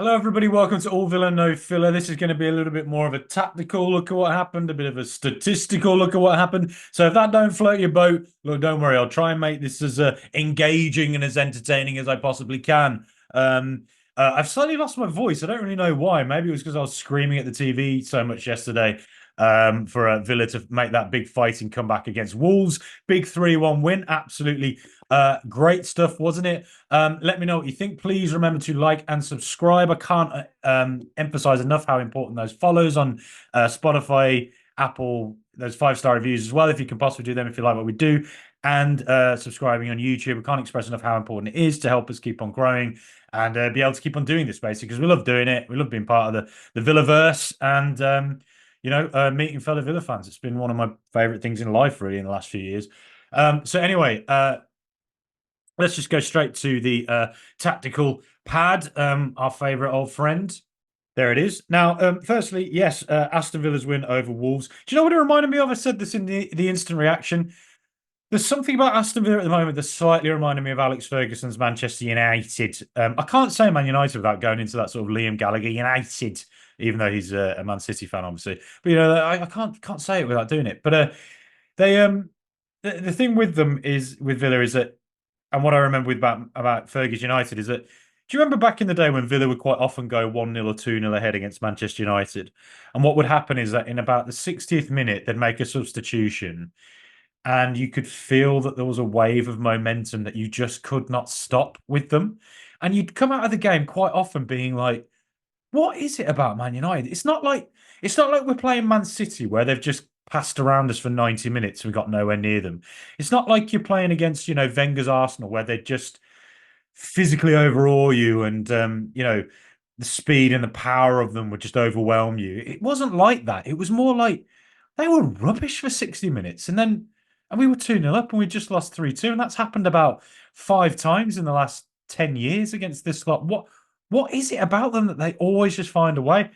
Hello, everybody. Welcome to All Villa No Filler. This is going to be a little bit more of a tactical look at what happened, a bit of a statistical look at what happened. So if that don't float your boat, look, don't worry. I'll try and make this as engaging and as entertaining as I possibly can. I've slightly lost my voice. I don't really know why. Maybe it was because I was screaming at the TV so much yesterday for Villa to make that big fighting comeback against Wolves. Big 3-1 win. Absolutely great stuff, wasn't it? Let me know what you think. Please remember to like and subscribe. I can't emphasize enough how important those follows on Spotify, Apple, those 5-star reviews as well. If you can possibly do them, if you like what we do, and subscribing on YouTube. I can't express enough how important it is to help us keep on growing and be able to keep on doing this, basically, because we love doing it. We love being part of the Villaverse and meeting fellow Villa fans. It's been one of my favorite things in life, really, in the last few years. So anyway, let's just go straight to the tactical pad, our favourite old friend. There it is. Now, firstly, yes, Aston Villa's win over Wolves. Do you know what it reminded me of? I said this in the instant reaction. There's something about Aston Villa at the moment that slightly reminded me of Alex Ferguson's Manchester United. I can't say Man United without going into that sort of Liam Gallagher United, even though he's a Man City fan, obviously. But I can't say it without doing it. But they the thing with them is with Villa is that, and what I remember about Fergus United is that, do you remember back in the day when Villa would quite often go 1-0 or 2-0 ahead against Manchester United? And what would happen is that in about the 60th minute, they'd make a substitution, and you could feel that there was a wave of momentum that you just could not stop with them. And you'd come out of the game quite often being like, what is it about Man United? It's not like we're playing Man City where they've just passed around us for 90 minutes and we got nowhere near them. It's not like you're playing against, Wenger's Arsenal where they just physically overawe you and the speed and the power of them would just overwhelm you. It wasn't like that. It was more like they were rubbish for 60 minutes and we were 2-0 up and we just lost 3-2. And that's happened about 5 times in the last 10 years against this lot. What is it about them that they always just find a way?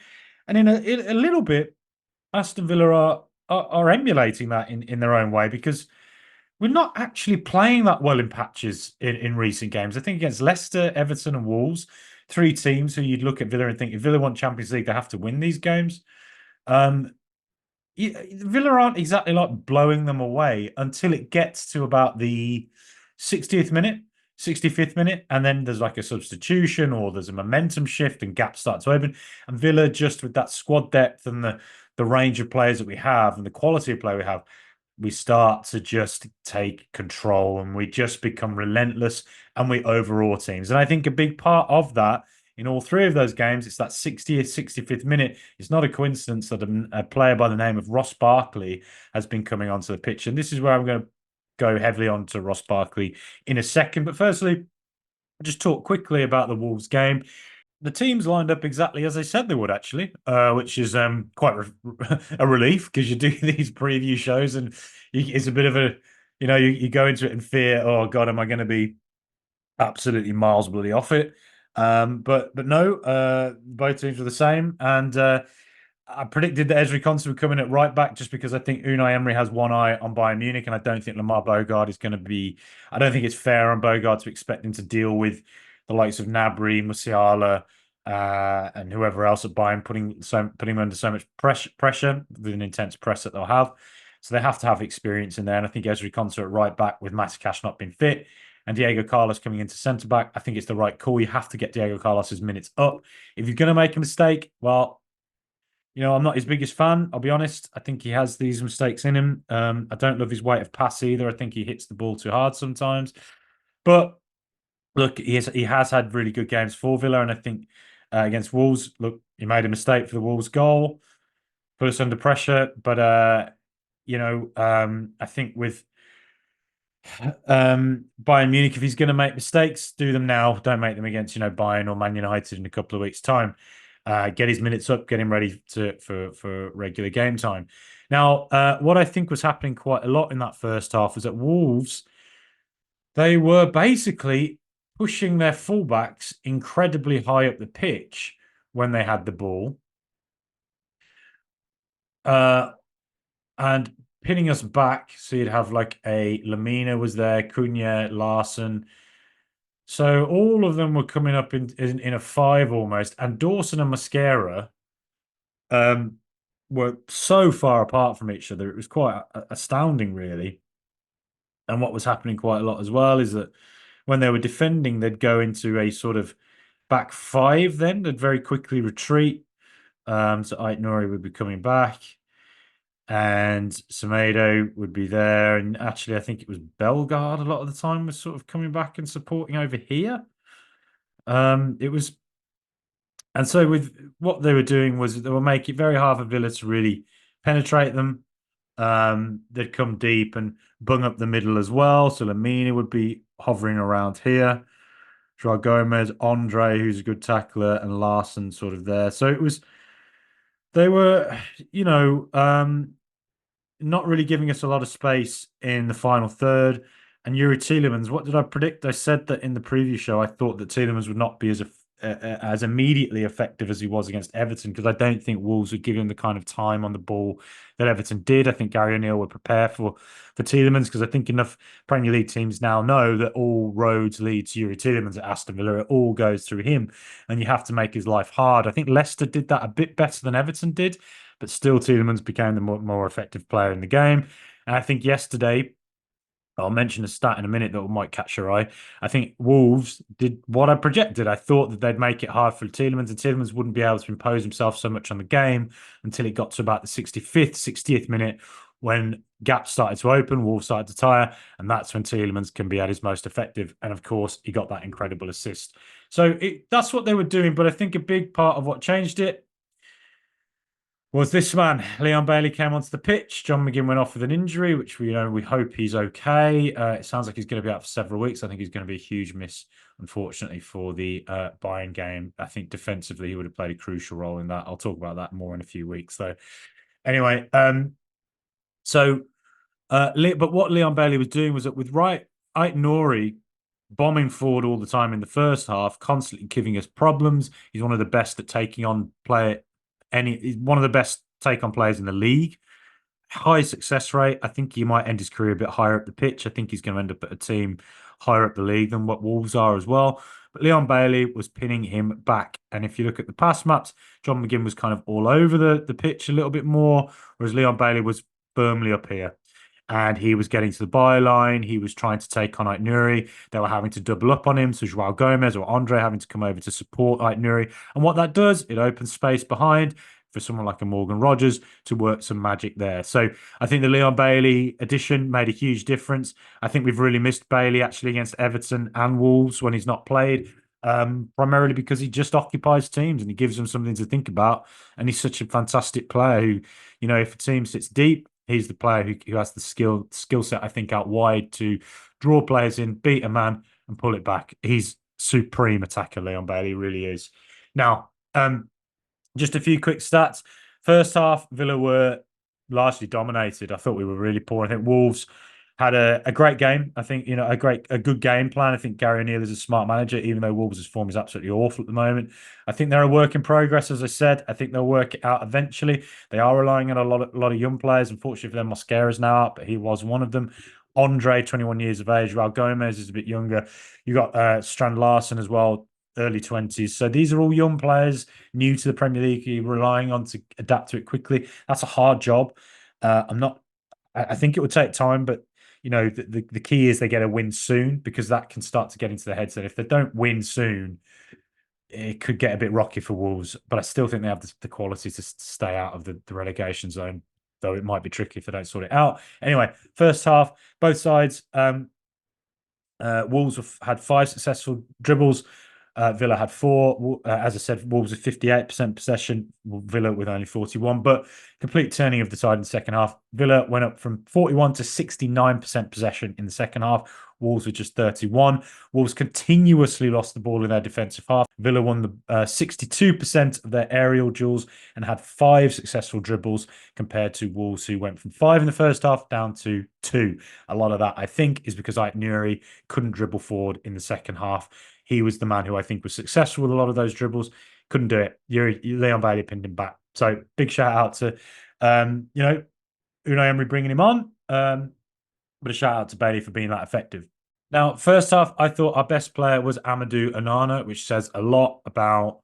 And in a little bit, Aston Villa are emulating that in their own way because we're not actually playing that well in patches in recent games. I think against Leicester, Everton, and Wolves, 3 teams who you'd look at Villa and think if Villa want Champions League, they have to win these games. Um, Villa aren't exactly like blowing them away until it gets to about the 60th minute, 65th minute, and then there's like a substitution or there's a momentum shift and gaps start to open. And Villa, just with that squad depth and the range of players that we have and the quality of play we have, we start to just take control and we just become relentless and we overawe teams. And I think a big part of that in all 3 of those games, it's that 60th, 65th minute. It's not a coincidence that a player by the name of Ross Barkley has been coming onto the pitch. And this is where I'm going to go heavily on to Ross Barkley in a second. But firstly, just talk quickly about the Wolves game. The teams lined up exactly as they said they would, actually, which is quite a relief because you do these preview shows and it's a bit of a, you go into it in fear. Oh God, am I going to be absolutely miles bloody off it? But no, both teams were the same, and I predicted that Ezri Konsa would come in at right back just because I think Unai Emery has one eye on Bayern Munich, and I don't think Lamar Bogard is going to be. I don't think it's fair on Bogard to expect him to deal with the likes of Nabry, Musiala, and whoever else at Bayern, putting him under so much pressure with an intense press that they'll have. So they have to have experience in there, and I think Ezri Konsa at right back with Matty Cash not being fit and Diego Carlos coming into centre back, I think it's the right call. You have to get Diego Carlos's minutes up. If you're going to make a mistake, well, I'm not his biggest fan. I'll be honest. I think he has these mistakes in him. I don't love his weight of pass either. I think he hits the ball too hard sometimes. But look, he has had really good games for Villa, and I think against Wolves, look, he made a mistake for the Wolves goal, put us under pressure. But I think with Bayern Munich, if he's going to make mistakes, do them now. Don't make them against Bayern or Man United in a couple of weeks' time. Get his minutes up, get him ready for regular game time. Now, what I think was happening quite a lot in that first half was that Wolves, they were basically pushing their fullbacks incredibly high up the pitch when they had the ball, and pinning us back. So you'd have like a Lamina was there, Cunha, Larson. So all of them were coming up in a five almost, and Dawson and Mascara um, were so far apart from each other. It was quite astounding, really. And what was happening quite a lot as well is that when they were defending, they'd go into a sort of back five. Then they'd very quickly retreat. So Ait Nouri would be coming back, and Semedo would be there. And actually, I think it was Bellegarde a lot of the time was sort of coming back and supporting over here. It was And so with what they were doing was they were making it very hard for Villa to really penetrate them. They'd come deep and bung up the middle as well. So Lamina would be hovering around here. Joao Gomez, Andre, who's a good tackler, and Larson sort of there. So it was they were, you know, not really giving us a lot of space in the final third. And Yuri Tielemans, what did I predict? I said that in the preview show, I thought that Tielemans would not be as immediately effective as he was against Everton because I don't think Wolves would give him the kind of time on the ball that Everton did. I think Gary O'Neill would prepare for Tielemans because I think enough Premier League teams now know that all roads lead to Yuri Tielemans at Aston Villa. It all goes through him, and you have to make his life hard. I think Leicester did that a bit better than Everton did, but still Tielemans became the more effective player in the game. And I think yesterday, I'll mention a stat in a minute that might catch your eye. I think Wolves did what I projected. I thought that they'd make it hard for Tielemans, and Tielemans wouldn't be able to impose himself so much on the game until it got to about the 65th, 60th minute when gaps started to open, Wolves started to tire, and that's when Tielemans can be at his most effective. And of course, he got that incredible assist. So that's what they were doing. But I think a big part of what changed it was this man. Leon Bailey came onto the pitch. John McGinn went off with an injury, which we hope he's okay. It sounds like he's going to be out for several weeks. I think he's going to be a huge miss, unfortunately, for the Bayern game. I think defensively he would have played a crucial role in that. I'll talk about that more in a few weeks, though. Anyway, so but what Leon Bailey was doing was that with Ait Nouri bombing forward all the time in the first half, constantly giving us problems. He's one of the best at taking on he's one of the best take on players in the league. High success rate. I think he might end his career a bit higher up the pitch. I think he's going to end up at a team higher up the league than what Wolves are as well. But Leon Bailey was pinning him back. And if you look at the pass maps, John McGinn was kind of all over the pitch a little bit more, whereas Leon Bailey was firmly up here. And he was getting to the byline. He was trying to take on Ait Nouri. They were having to double up on him. So Joao Gomez or Andre having to come over to support Ait Nouri. And what that does, it opens space behind for someone like a Morgan Rogers to work some magic there. So I think the Leon Bailey addition made a huge difference. I think we've really missed Bailey actually against Everton and Wolves when he's not played. Primarily because he just occupies teams and he gives them something to think about. And he's such a fantastic player who, if a team sits deep, he's the player who has the skill set, I think, out wide to draw players in, beat a man, and pull it back. He's supreme attacker, Leon Bailey really is. Now, just a few quick stats. First half, Villa were largely dominated. I thought we were really poor. I think Wolves had a great game. I think, a good game plan. I think Gary O'Neill is a smart manager, even though Wolves' form is absolutely awful at the moment. I think they're a work in progress, as I said. I think they'll work it out eventually. They are relying on a lot of young players. Unfortunately for them, Mosquera's now out, but he was one of them. Andre, 21 years of age. Raul Gomez is a bit younger. You got Strand Larson as well, early 20s. So these are all young players new to the Premier League, you're relying on to adapt to it quickly. That's a hard job. I think it would take time, but the key is they get a win soon because that can start to get into their heads. And if they don't win soon, it could get a bit rocky for Wolves. But I still think they have the quality to stay out of the relegation zone, though it might be tricky if they don't sort it out. Anyway, first half, both sides. Wolves had 5 successful dribbles. Villa had 4. As I said, Wolves with 58% possession, Villa with only 41. But complete turning of the tide in the second half. Villa went up from 41 to 69% possession in the second half. Wolves with just 31. Wolves continuously lost the ball in their defensive half. Villa won the 62% of their aerial duels and had 5 successful dribbles compared to Wolves, who went from 5 in the first half down to 2. A lot of that, I think, is because Ait Nouri couldn't dribble forward in the second half. He was the man who I think was successful with a lot of those dribbles. Couldn't do it. Leon Bailey pinned him back. So big shout out to, Unai Emery bringing him on. But a shout out to Bailey for being that effective. Now, first half, I thought our best player was Amadou Onana, which says a lot about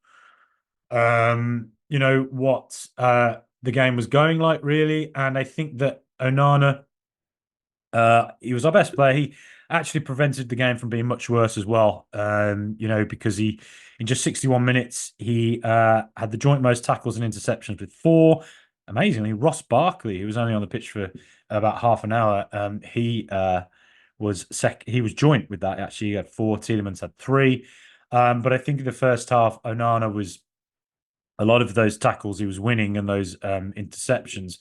what the game was going like, really. And I think that Onana, he was our best player. He actually prevented the game from being much worse as well. Because he, in just 61 minutes, he had the joint most tackles and interceptions with four. Amazingly, Ross Barkley, who was only on the pitch for about half an hour, he was joint with that. Actually, he had four. Tielemans had three. But I think in the first half, Onana was a lot of those tackles he was winning and those interceptions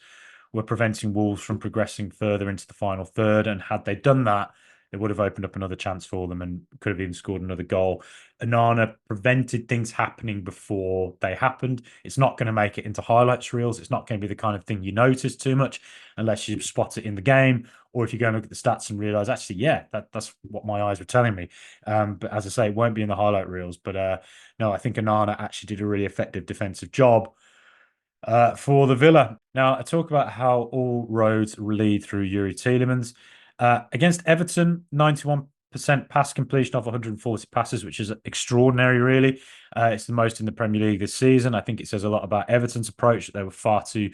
were preventing Wolves from progressing further into the final third. And had they done that, it would have opened up another chance for them and could have even scored another goal. Onana prevented things happening before they happened. It's not going to make it into highlights reels. It's not going to be the kind of thing you notice too much unless you spot it in the game or if you go and look at the stats and realize, actually, yeah, that's what my eyes were telling me. But as I say, it won't be in the highlight reels. But no, I think Onana actually did a really effective defensive job for the Villa. Now, I talk about how all roads lead through Yuri Tielemans. Against Everton, 91% pass completion off 140 passes, which is extraordinary, really. It's the most in the Premier League this season. I think it says a lot about Everton's approach. They were far too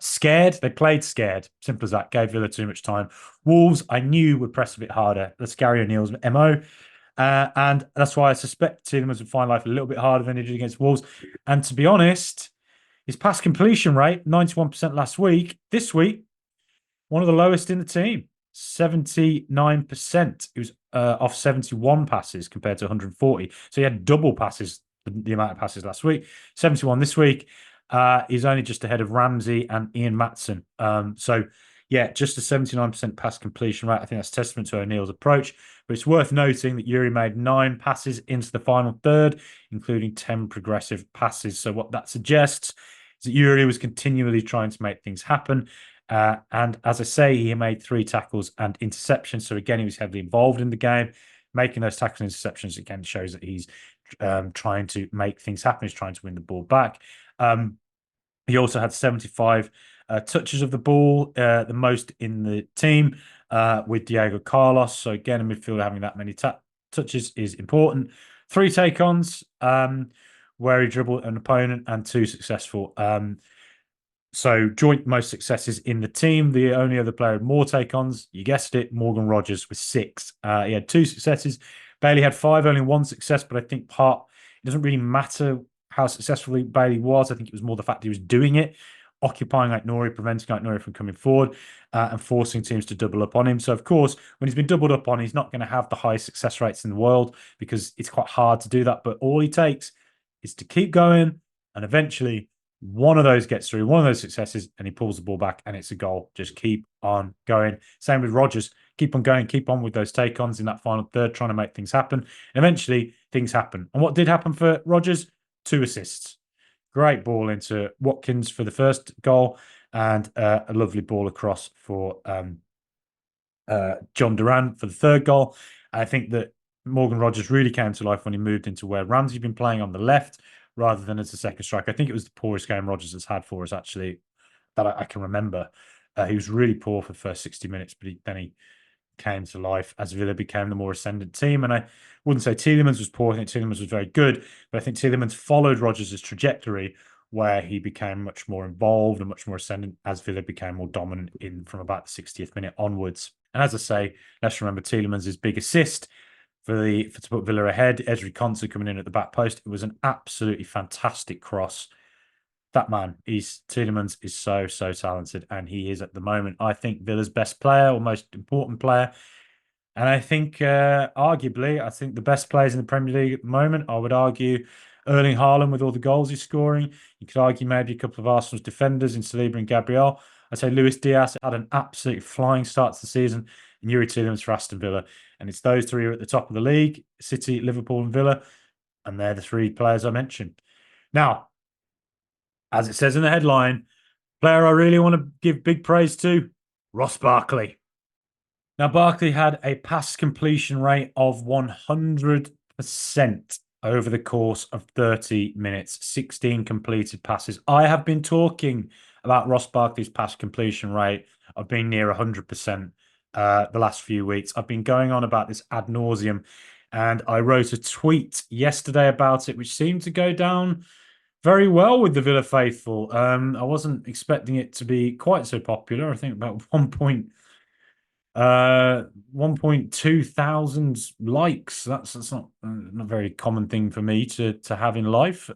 scared. They played scared. Simple as that. Gave Villa too much time. Wolves, I knew would press a bit harder. That's Gary O'Neill's MO. And that's why I suspect Tielemans would find life a little bit harder than he did against Wolves. And to be honest, his pass completion rate, 91% last week. This week, one of the lowest in the team, 79%. He was off 71 passes compared to 140. So he had double passes, the amount of passes last week. 71 this week. He's only just ahead of Ramsey and Ian Matson. So yeah, just a 79% pass completion rate. I think that's testament to O'Neill's approach. But it's worth noting that Yuri made 9 passes into the final third, including 10 progressive passes. So what that suggests is that Yuri was continually trying to make things happen. And as I say, he made 3 tackles and interceptions. So again, he was heavily involved in the game. Making those tackles and interceptions again shows that he's trying to make things happen. He's trying to win the ball back. He also had 75 touches of the ball, the most in the team with Diego Carlos. So again, a midfielder having that many touches is important. 3 take-ons where he dribbled an opponent and 2 successful. So joint most successes in the team. The only other player with more take-ons, you guessed it, Morgan Rogers with 6. He had 2 successes. Bailey had 5, only 1 success, but I think it doesn't really matter how successfully Bailey was. I think it was more the fact he was doing it, occupying Aït-Nouri, preventing Aït-Nouri from coming forward and forcing teams to double up on him. So, of course, when he's been doubled up on, he's not going to have the highest success rates in the world because it's quite hard to do that. But all he takes is to keep going, and eventually one of those gets through, one of those successes, and he pulls the ball back, and it's a goal. Just keep on going. Same with Rogers. Keep on going, keep on with those take-ons in that final third, trying to make things happen. And eventually, things happen. And what did happen for Rogers? 2 assists. Great ball into Watkins for the first goal and a lovely ball across for Jhon Durán for the third goal. I think that Morgan Rogers really came to life when he moved into where Ramsey's been playing on the left rather than as a second striker. I think it was the poorest game Rogers has had for us, actually, that I can remember. He was really poor for the first 60 minutes, but then he came to life as Villa became the more ascendant team. And I wouldn't say Tielemans was poor. I think Tielemans was very good. But I think Tielemans followed Rodgers' trajectory where he became much more involved and much more ascendant as Villa became more dominant from about the 60th minute onwards. And as I say, let's remember Tielemans' big assist to put Villa ahead. Ezri Konsa coming in at the back post. It was an absolutely fantastic cross. That man, Tielemans is so talented, and he is at the moment, I think, Villa's best player or most important player. And I think, arguably, I think the best players in the Premier League at the moment, I would argue Erling Haaland with all the goals he's scoring. You could argue maybe a couple of Arsenal's defenders in Saliba and Gabriel. I'd say Luis Diaz had an absolute flying start to the season, and Yuri Tielemans for Aston Villa. And it's those 3 at the top of the league, City, Liverpool and Villa, and they're the 3 players I mentioned. Now, as it says in the headline, player I really want to give big praise to, Ross Barkley. Now, Barkley had a pass completion rate of 100% over the course of 30 minutes, 16 completed passes. I have been talking about Ross Barkley's pass completion rate of being near 100% the last few weeks. I've been going on about this ad nauseum, and I wrote a tweet yesterday about it, which seemed to go down very well with the Villa faithful. I wasn't expecting it to be quite so popular. I think about 1.2 thousand likes. That's not a very common thing for me to have in life.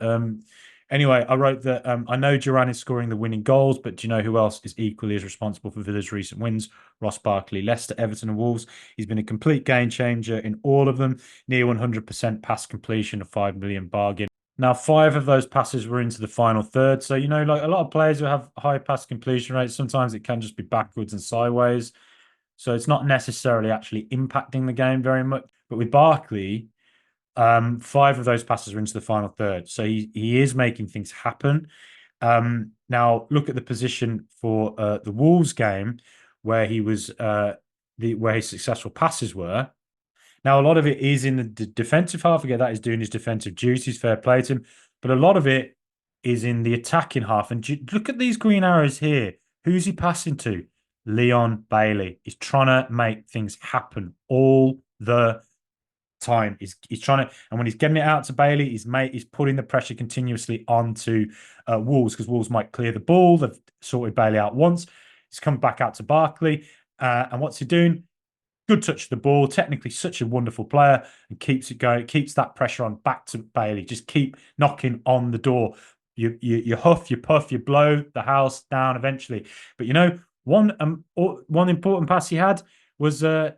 Anyway, I wrote that I know Durán is scoring the winning goals, but do you know who else is equally as responsible for Villa's recent wins? Ross Barkley, Leicester, Everton, and Wolves. He's been a complete game changer in all of them. Near 100% pass completion, a 5 million bargain. Now, 5 of those passes were into the final third. So, like a lot of players who have high pass completion rates, sometimes it can just be backwards and sideways. So it's not necessarily actually impacting the game very much. But with Barkley, 5 of those passes were into the final third. So he is making things happen. Now look at the position for the Wolves game where he was where his successful passes were. Now a lot of it is in the defensive half. Again, that is doing his defensive duties. Fair play to him. But a lot of it is in the attacking half. And look at these green arrows here. Who's he passing to? Leon Bailey. He's trying to make things happen all the time. He's trying to, and when he's getting it out to Bailey, he's putting the pressure continuously onto Wolves, because Wolves might clear the ball. They've sorted Bailey out once. He's come back out to Barkley, and what's he doing? Good touch of the ball. Technically, such a wonderful player, and keeps it going. Keeps that pressure on back to Bailey. Just keep knocking on the door. You huff, you puff, you blow the house down eventually. But one important pass he had was to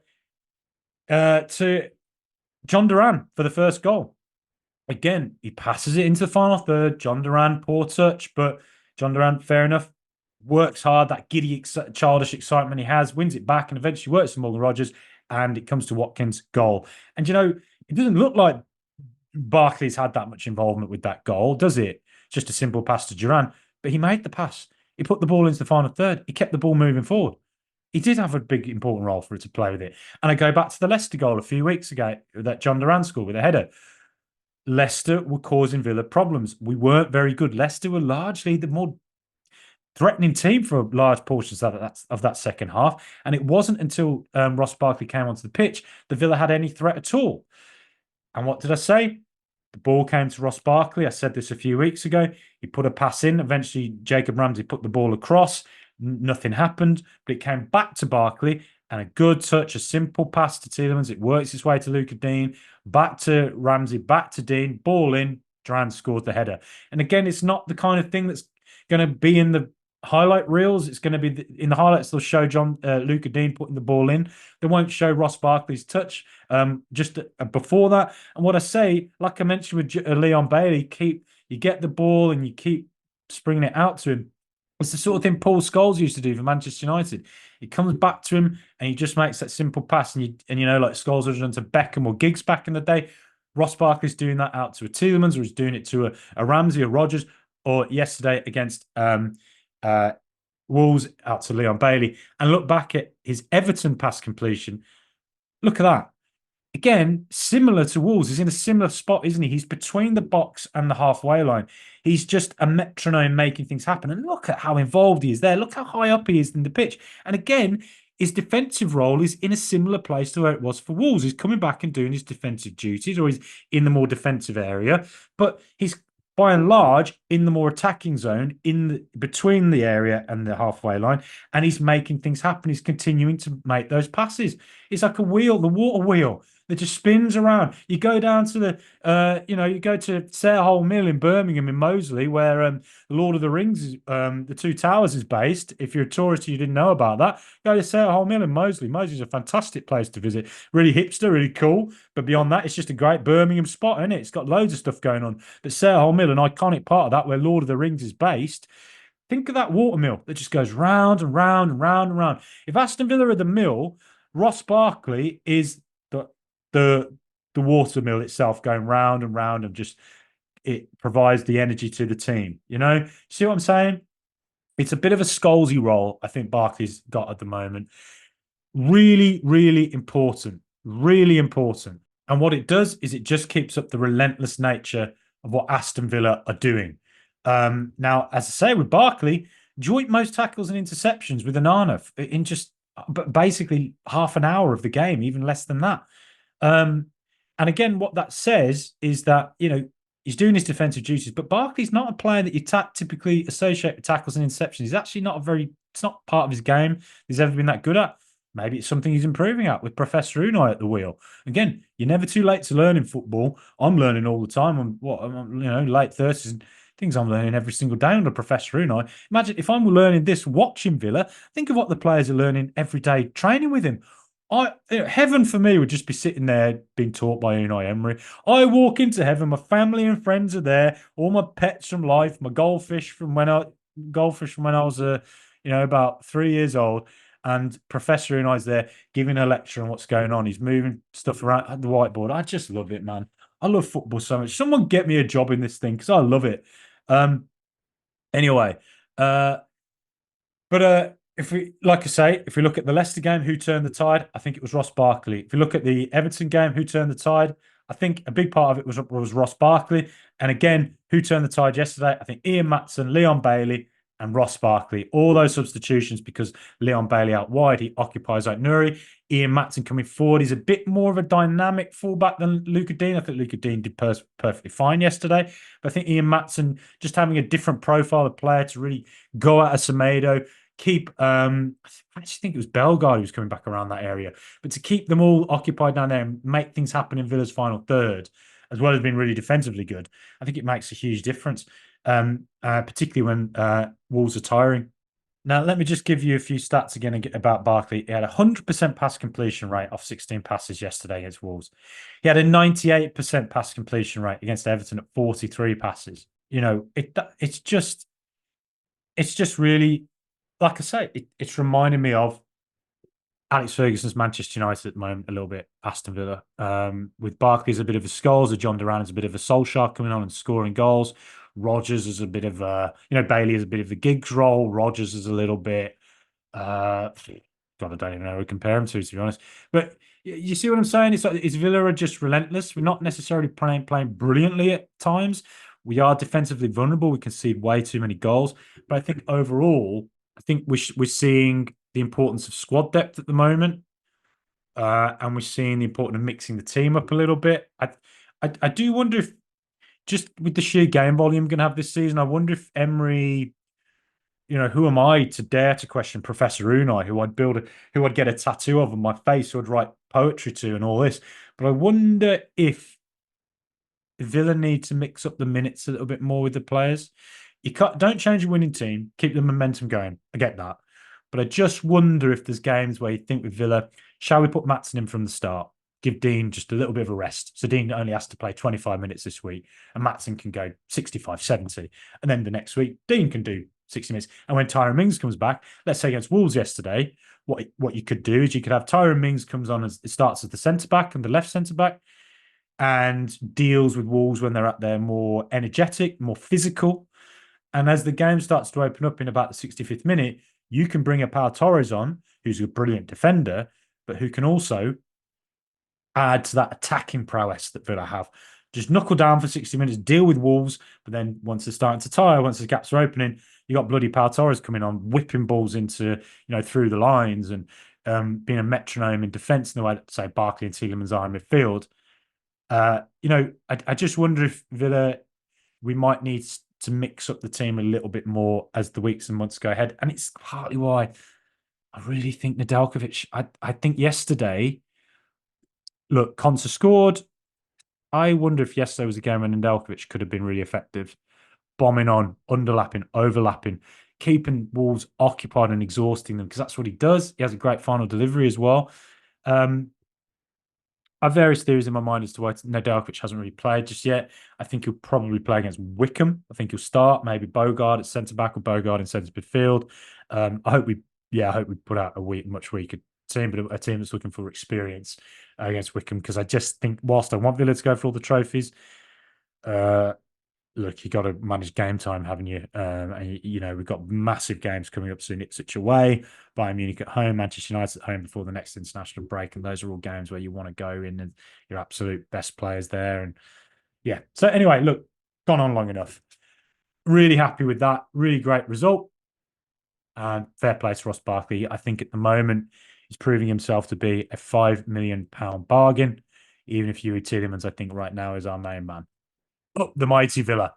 Jhon Durán for the first goal. Again, he passes it into the final third. Jhon Durán, poor touch, but Jhon Durán, fair enough, works hard. That giddy, childish excitement he has, wins it back, and eventually works for Morgan Rogers, and it comes to Watkins' goal. And it doesn't look like Barkley's had that much involvement with that goal, does it? Just a simple pass to Durán, but he made the pass. He put the ball into the final third. He kept the ball moving forward. He did have a big, important role for it to play with it. And I go back to the Leicester goal a few weeks ago that Jhon Durán scored with a header. Leicester were causing Villa problems. We weren't very good. Leicester were largely the more threatening team for large portions of that second half. And it wasn't until Ross Barkley came onto the pitch that Villa had any threat at all. And what did I say? The ball came to Ross Barkley. I said this a few weeks ago. He put a pass in. Eventually, Jacob Ramsey put the ball across. Nothing happened, but it came back to Barkley, and a good touch, a simple pass to Tielemans. It works its way to Luca Dean, back to Ramsey, back to Dean, ball in. Durán scored the header. And again, it's not the kind of thing that's going to be in the highlight reels. It's going to be in the highlights. They'll show Luca Dean putting the ball in. They won't show Ross Barkley's touch just before that. And what I say, like I mentioned with Leon Bailey, you get the ball and you keep springing it out to him. It's the sort of thing Paul Scholes used to do for Manchester United. He comes back to him and he just makes that simple pass. And like Scholes was done to Beckham or Giggs back in the day. Ross Barkley's doing that out to a Tielemans, or he's doing it to a Ramsey or Rogers, or yesterday against Wolves out to Leon Bailey. And look back at his Everton pass completion. Look at that. Again, similar to Wolves. He's in a similar spot, isn't he? He's between the box and the halfway line. He's just a metronome making things happen. And look at how involved he is there. Look how high up he is in the pitch. And again, his defensive role is in a similar place to where it was for Wolves. He's coming back and doing his defensive duties, or he's in the more defensive area. But he's by and large in the more attacking zone, between the area and the halfway line, and he's making things happen. He's continuing to make those passes. It's like a wheel, the water wheel that just spins around. You go down to you go to Sarehole Mill in Birmingham in Moseley, where the Lord of the Rings, the Two Towers is based. If you're a tourist, you didn't know about that. Go to Sarehole Mill in Moseley. Moseley's a fantastic place to visit. Really hipster, really cool. But beyond that, it's just a great Birmingham spot, isn't it? It's got loads of stuff going on. But Sarehole Mill, an iconic part of that, where Lord of the Rings is based. Think of that water mill that just goes round and round and round and round. If Aston Villa are the mill, Ross Barkley is the water mill itself, going round and round, and just it provides the energy to the team. See what I'm saying? It's a bit of a Scholesy role I think Barkley's got at the moment. Really, really important. Really important. And what it does is it just keeps up the relentless nature of what Aston Villa are doing. Now, as I say, with Barkley, joint most tackles and interceptions with Onana in just but basically half an hour of the game, even less than that. Um, and again, what that says is that, he's doing his defensive duties, but Barkley's not a player that you typically associate with tackles and interceptions. He's actually it's not part of his game he's ever been that good at. Maybe it's something he's improving at with Professor Unai at the wheel. Again, you're never too late to learn in football. I'm learning all the time. I'm late 30s and things I'm learning every single day under Professor Unai. Imagine if I'm learning this watching Villa, think of what the players are learning every day training with him. Heaven for me would just be sitting there being taught by Unai Emery. I walk into heaven, my family and friends are there, all my pets from life, my goldfish from when I was about 3 years old, and Professor Unai's there giving a lecture on what's going on. He's moving stuff around at the whiteboard. I just love it, man. I love football so much. Someone get me a job in this thing because I love it. Um, anyway, uh, but if we, like I say, if we look at the Leicester game, who turned the tide? I think it was Ross Barkley. If we look at the Everton game, who turned the tide? I think a big part of it was Ross Barkley. And again, who turned the tide yesterday? I think Ian Maatson, Leon Bailey, and Ross Barkley. All those substitutions because Leon Bailey out wide, he occupies like Nuri. Ian Maatson coming forward. He's a bit more of a dynamic fullback than Luca Dean. I think Luca Dean did perfectly fine yesterday. But I think Ian Maatson just having a different profile of player to really go at a Semedo, keep I actually think it was Bellegarde who was coming back around that area, but to keep them all occupied down there and make things happen in Villa's final third, as well as being really defensively good, I think it makes a huge difference, particularly when Wolves are tiring. Now, let me just give you a few stats again about Barkley. He had a 100% pass completion rate off 16 passes yesterday against Wolves. He had a 98% pass completion rate against Everton at 43 passes. It's just really, like I say, it's reminding me of Alex Ferguson's Manchester United at the moment, a little bit, Aston Villa. With Barkley as a bit of a Scholes, Jhon Durán as a bit of a Solskjaer coming on and scoring goals. Rodgers is a bit of Bailey is a bit of the Giggs role. Rodgers is a little bit, God, I don't even know who to compare him to be honest. But you see what I'm saying? It's like, Villa are just relentless. We're not necessarily playing brilliantly at times. We are defensively vulnerable. We concede way too many goals. But I think overall, I think we're seeing the importance of squad depth at the moment, and we're seeing the importance of mixing the team up a little bit. I do wonder if just with the sheer game volume going to have this season, I wonder if Emery, who am I to dare to question Professor Unai, who I'd get a tattoo of on my face, who I'd write poetry to, and all this. But I wonder if Villa need to mix up the minutes a little bit more with the players. Don't change your winning team, keep the momentum going. I get that. But I just wonder if there's games where you think with Villa, shall we put Maatson in from the start? Give Dean just a little bit of a rest. So Dean only has to play 25 minutes this week, and Maatson can go 65, 70. And then the next week, Dean can do 60 minutes. And when Tyrone Mings comes back, let's say against Wolves yesterday, what you could do is you could have Tyrone Mings comes on as it starts as the centre back and the left centre back, and deals with Wolves when they're at their more energetic, more physical. And as the game starts to open up in about the 65th minute, you can bring a Pau Torres on, who's a brilliant defender, but who can also add to that attacking prowess that Villa have. Just knuckle down for 60 minutes, deal with Wolves, but then once they're starting to tire, once the gaps are opening, you got bloody Pau Torres coming on, whipping balls into, through the lines and being a metronome in defence in the way that, say, Barkley and Tielemans are in midfield. I just wonder if Villa, we might need to mix up the team a little bit more as the weeks and months go ahead. And it's partly why I really think Nedeljkovic, I think yesterday, look, Konsa scored. I wonder if yesterday was a game when Nedeljkovic could have been really effective. Bombing on, underlapping, overlapping, keeping Wolves occupied and exhausting them, because that's what he does. He has a great final delivery as well. I have various theories in my mind as to why Nedeljkovic hasn't really played just yet. I think he'll probably play against Wickham. I think he'll start maybe Bogarde at centre back or Bogarde in centre midfield. I hope we put out a much weaker team, but a team that's looking for experience against Wickham, because I just think whilst I want Villa to go for all the trophies, look, you got to manage game time, haven't you? And we've got massive games coming up soon. Ipswich away, Bayern Munich at home, Manchester United at home before the next international break, and those are all games where you want to go in and your absolute best players there. And yeah, so anyway, look, gone on long enough. Really happy with that. Really great result. And fair play to Ross Barkley. I think at the moment he's proving himself to be a £5 million bargain. Even if Yuri Tielemans, I think right now is our main man. Oh, the mighty Villa.